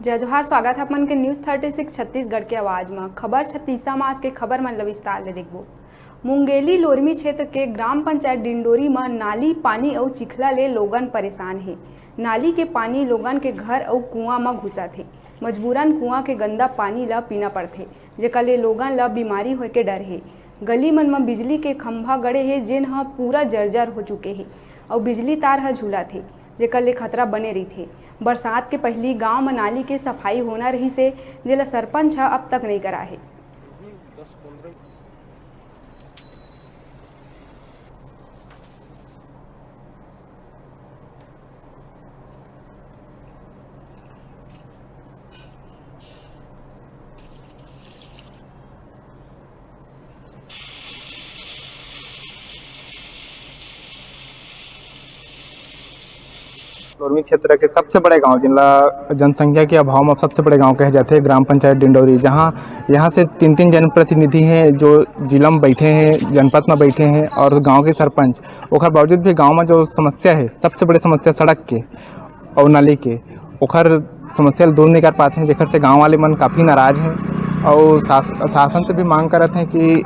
जय जोहार। स्वागत है अपन के न्यूज़ 36 छत्तीसगढ़ के आवाज़ में। खबर 36 में आज के खबर मन विस्तार ले देखबो। मुंगेली लोरमी क्षेत्र के ग्राम पंचायत डिंडोरी में नाली पानी और चिखला ले लोगन परेशान है। नाली के पानी लोगन के घर और कुआं में घुसत है। मजबूरन कुआं के गंदा पानी ला पीना पड़थे, जेकर ले लोगन ला बीमारी होए के डर है। गली मन में बिजली के खंभा गड़े है, जेन ह पूरा जर्जर हो चुके हैं और बिजली तार ह झूलत है, जेकर ले खतरा बने रही। बरसात के पहली गांव में नाली के सफाई होना रही से, जेला सरपंच अब तक नहीं करा है। लोरमी क्षेत्र के सबसे बड़े गांव जिनला जनसंख्या के अभाव में सबसे बड़े गांव कहे जाते हैं ग्राम पंचायत डिंडोरी, जहां यहाँ से 3 जनप्रतिनिधि हैं जो जिला में बैठे हैं, जनपद में बैठे हैं और गांव के सरपंच। ओकर बावजूद भी गांव में जो समस्या है, सबसे बड़ी समस्या सड़क के और नाली के, ओकर समस्या दूर नहीं कर पाते हैं, जेकर से गाँव वाले मन काफ़ी नाराज हैं और शासन से भी मांग करते हैं कि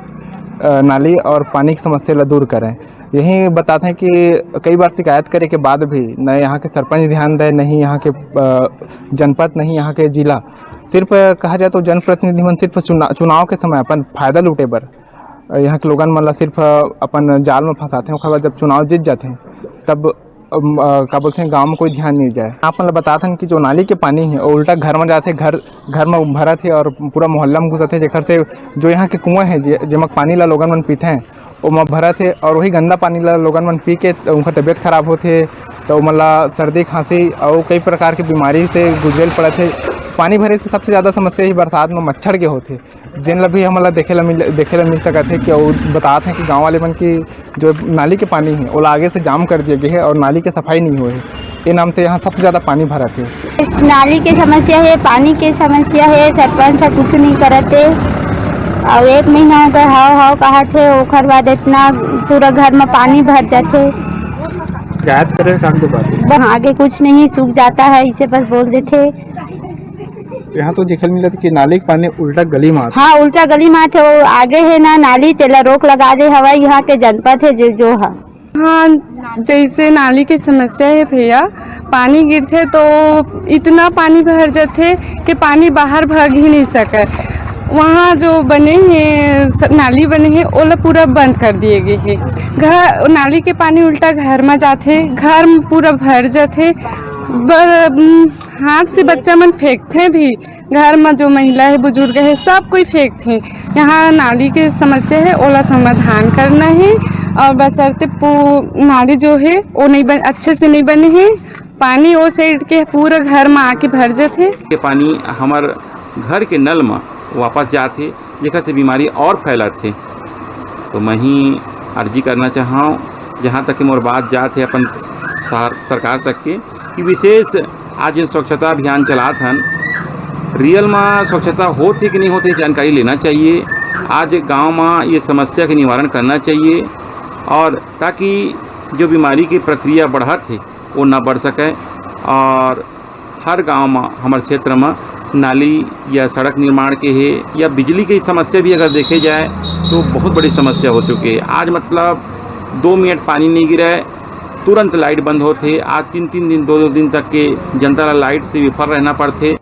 नाली और पानी की समस्या ला दूर करें। यही बताते हैं कि कई बार शिकायत करे के बाद भी न यहाँ के सरपंच ध्यान दें, नहीं यहाँ के जनपद, नहीं यहाँ के जिला। सिर्फ कहा जाए तो जनप्रतिनिधि मन सिर्फ चुनाव के समय अपन फायदा लूटे बर यहाँ के लोगन मन ला सिर्फ अपन जाल में फंसाते हैं। उसके बाद जब चुनाव जीत जाते हैं तब का बोलते हैं गाँव में कोई ध्यान नहीं जाए। आप मतलब बताते हैं कि जो नाली के पानी है वो उल्टा घर में जाते, घर में भरत है और पूरा मोहल्ला में घुसत है, जेकर से जो यहाँ के कुआं है जेमा पानी ला लोगन मन पीते हैं वो भरत है और वही गंदा पानी ला लोगन मन पी के उनका तबीयत खराब होते, तो मतलब सर्दी खांसी और कई प्रकार की बीमारी से गुजरेल पड़त है। पानी भरे से सबसे ज़्यादा समस्या ही बरसात में मच्छर के होते, जिन ला भी हमला देखे ला मिल सकते है कि वो बताते हैं कि गाँव वाले मन की जो नाली के पानी है वो आगे से जाम कर दिए गए है और नाली के सफाई नहीं हुए है। ये नाम से यहाँ सबसे ज़्यादा पानी भरा थे। इस नाली की समस्या है, पानी की समस्या है, सरपंच कुछ नहीं करते और 1 महीना हो गया हाव कहा थे, ओखर बाद इतना पूरा घर में पानी भर जाते। शिकायत करे काम के बाद आगे कुछ नहीं, सूख जाता है, इसे बस बोल देते। यहाँ तो देखने मिला कि नाली के पानी उल्टा गली में आते। हाँ, उल्टा गली में आते, वो आगे है ना नाली, तेला रोक लगा दे हवा। यहाँ के जनपद है जो है। हाँ, जैसे नाली की समस्या है भैया, पानी गिरते तो इतना पानी भर जाते कि पानी बाहर भाग ही नहीं सके। वहाँ जो बने हैं नाली बने हैं ओला पूरा बंद कर दिए गए हैं। घर नाली के पानी उल्टा घर में जाते, घर में पूरा भर जाते। हाथ से बच्चा मन फेंकते भी, घर में जो महिला है बुजुर्ग है सब कोई फेंकते। यहाँ नाली की समस्या है, ओला समाधान करना है और बशर्ते नाली जो है वो नहीं अच्छे से नहीं बने हैं। पानी वो साइड के पूरा घर में आके भर जाते। के पानी हमार घर के नल में वापस जाते, जेकर से बीमारी और फैलत है। तो मैं ही अर्जी करना चाहूँ, जहाँ तक कि मोर बात जाते अपन सरकार तक के, कि विशेष आज इन स्वच्छता अभियान चलात हन, रियल में स्वच्छता होती कि नहीं होती जानकारी लेना चाहिए। आज गांव में ये समस्या के निवारण करना चाहिए और ताकि जो बीमारी की प्रक्रिया बढ़त है वो ना बढ़ सके। और हर गांव में हमारे क्षेत्र में नाली या सड़क निर्माण के है या बिजली की समस्या भी अगर देखे जाए तो बहुत बड़ी समस्या हो चुकी है। आज मतलब 2 मिनट पानी नहीं गिरा है तुरंत लाइट बंद होते। आज 3 दिन 2 दिन तक के जनता लाइट से विफल रहना पड़ते।